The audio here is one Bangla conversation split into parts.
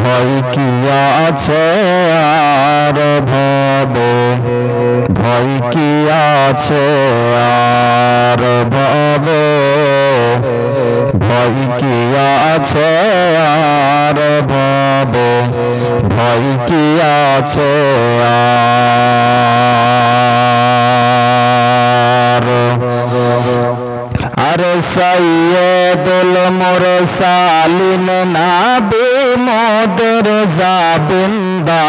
ভয় কি আছে আর ভবে, ভয় কি আছে আর ভবে, ভয় কি আছে আর ভবে, ভয় কি আছে আর সাইয়্যিদুল মুরসালিন নবী মোদের জাবিন্দার,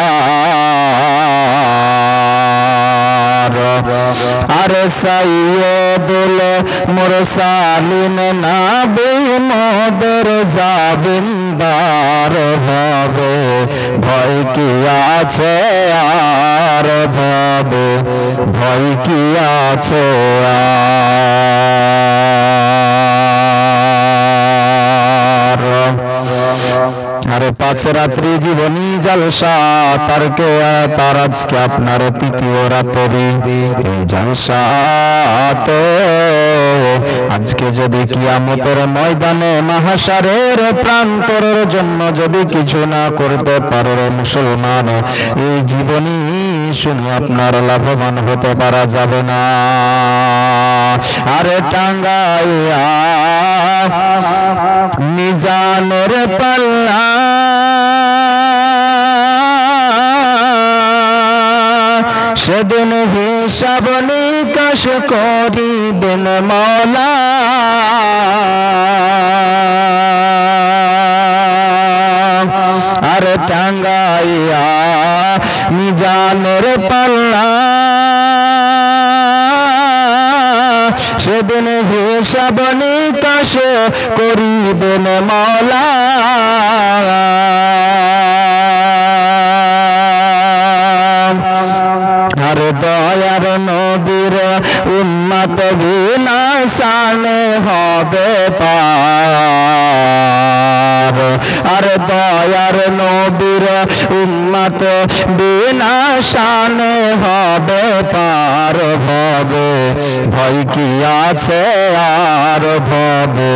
আর সাইয়্যিদুল মুরসালিন নবী মোদের জাবিন্দার ভাবে, ভয় কি আছে আর ভাবে, ভয় কি আছে আরে পাঁচ রাত্রি জীবনী জলসা তারকে তার আজকে আপনার তৃতীয় রাত্রি এই জলসাতে আজকে যদি কিয়ামতের ময়দানে মাহশারের প্রান্তরের জন্য যদি কিছু না করতে পারে মুসলমান, এই জীবনী শুনে আপনার লাভবান হতে পারা যাবে না। আরে টাঙ্গাইয়া মিজানের পাল্লা সেদিন হিসাব নিকাশ করিবেন মওলা, আর টাঙ্গাইয়া মিজানের পাল্লা সেদিন হিসাব নিকাশ করিবেন মওলা, আর দয়ার নবীর উম্মত বিনা শানে হবে পার, আর দয়ার নবীর উম্মত বিনা শানে হবে পার ভবে, ভয় কি আছে আর ভবে,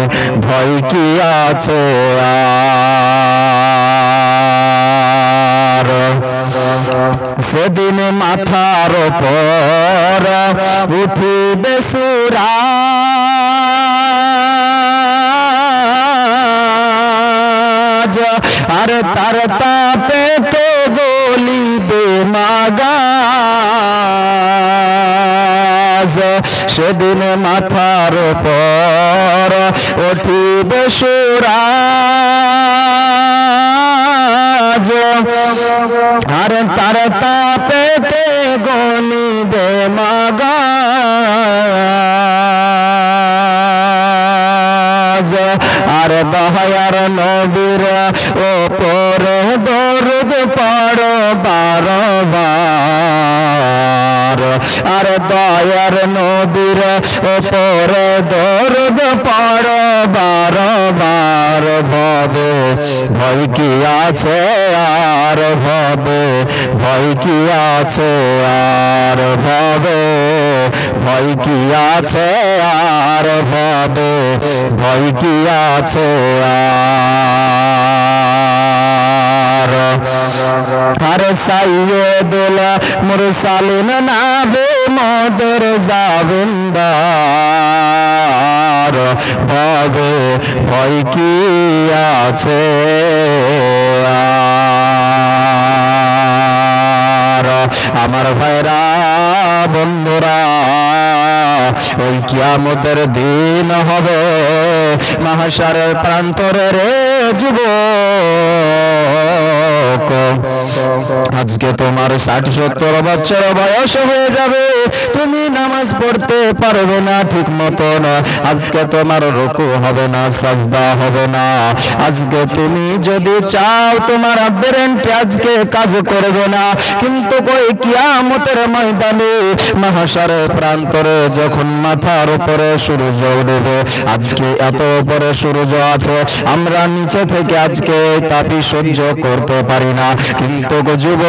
ভয় কি আছে আর সেদিন মাথার উপর উঠিবে সূরাজ, আর তার তাপে তো গলিবে মাগাজ, সেদিন মাথার উপর উঠিবে সূরাজ, আর তার তাপেতে গলিবে মাগাজ, আর দয়ার নবীর ওপরে দরুদ পড়ো বারবার, আর দয়ার নবীর ওপরে দরুদ পড়ো বারবার ভবে, ভয় কি আছে আর ভবে, ভয় কি আছে আর ভবে, ভয় কি আছে আর ভবে, ভয় কি আছে আর সাইয়্যিদুল মুরসালিন নবী মোদের জাবিন্দার ভবে, ভয় কি আছে আমার ভাইরা বন্ধুরা, ওই কিয়ামতের দিন হবে মাহশারের প্রান্তরে রে যুবক, আজকে তোমার 60-70 বছর বয়স হয়ে যাবে, তুমি নামাজ পড়তে পারবে না ঠিক মতন, আজকে তোমার রুকু হবে না, সাজদা হবে না, আজকে তুমি যদি চাও তোমার ব্রেনটি আজকে কাজ করবে না, কিন্তু কই কিয়ামতের ময়দানে মাহশারের প্রান্তরে যখন মাথার উপরে সূর্য উঠবে, আজকে এত উপরে সূর্য আছে আমরা নিচে থেকে আজকে তাপি সহ্য করতে পারি না, কিন্তু যুবক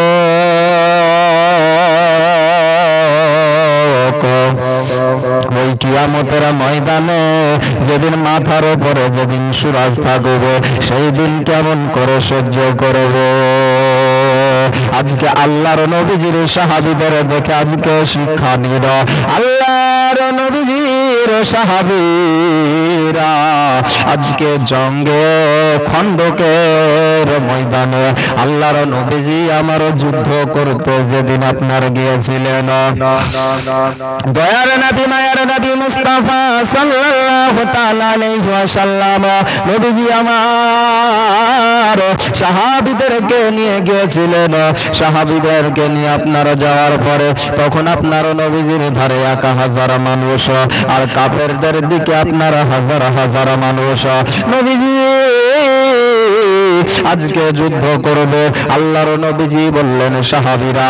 ওই কিয়ামতের ময়দানে যেদিন মাথার উপরে যেদিন সুরাজ থাকবে সেই দিন কেমন করে সহ্য করবে। আজকে আল্লাহর নবীজির সাহাবীদের দেখে আজকে শিক্ষা নিল। আল্লাহর নবীজির সাহাবীরা আজকে জঙ্গে খন্দকের ময়দানে আল্লাহর নবীজি আমার যুদ্ধ করতে যেদিন আপনার গিয়েছিলেন, দয়ার নবী মায়ার নবী মুস্তাফা সাল্লাল্লাহু তাআলা আলাইহি ওয়াসাল্লাম নবীজি আমার সাহাবীদেরকে নিয়ে গিয়েছিলেন। সাহাবীদেরকে নিয়ে আপনারা যাওয়ার পরে তখন আপনার নবীজির ধারে 1000 মানুষ আর কাফেরদের দিকে আপনারা হাজার হাজার মানুষ। নবীজি আজকে যুদ্ধ করবে। আল্লাহর নবীজি বললেন, সাহাবীরা,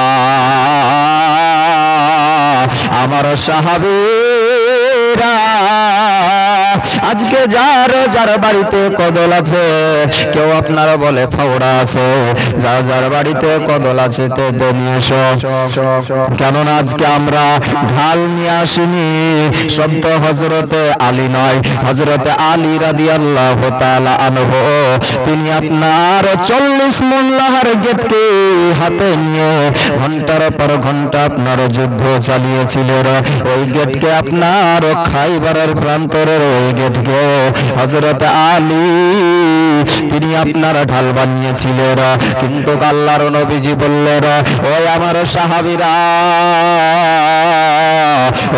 আমার সাহাবীরা, আজকে যার যার বাড়িতে কদল আছে, কেউ আপনারা বলে ফাওড়া আছে, যার যার বাড়িতে কদল আছে তে নিয়ে এসো। কেননা আজকে আমরা ঢাল নিয়ে আসিনি। শব্দ হযরতে আলী নয়, হযরতে আলী রাদিয়াল্লাহু তাআলা আনহু তিনি আপনার 40 মণ লোহার গেটকে হাতে নিয়ে ঘন্টার পর ঘন্টা আপনার যুদ্ধ চালিয়েছিলেন। ওই গেটকে আপনার খাইবারের প্রান্তরের ওই গেটকে হযরত আলী তিনি আপনার ঢাল বানিয়েছিলেন। কিন্তু আল্লাহর নবীজি বললেন, ওই আমার সাহাবীরা,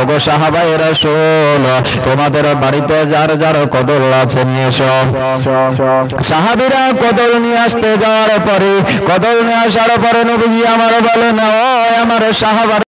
ওগো সাহাবায়ে রাসূল, তোমাদের বাড়িতে যার যার কদল আছে নিয়ে এসো। সাহাবীরা কদল নিয়ে আসতে যাওয়ার পরে, কদল নিয়ে আসার পরে নবীজি আমার বলেন, ও আমার সাহাবার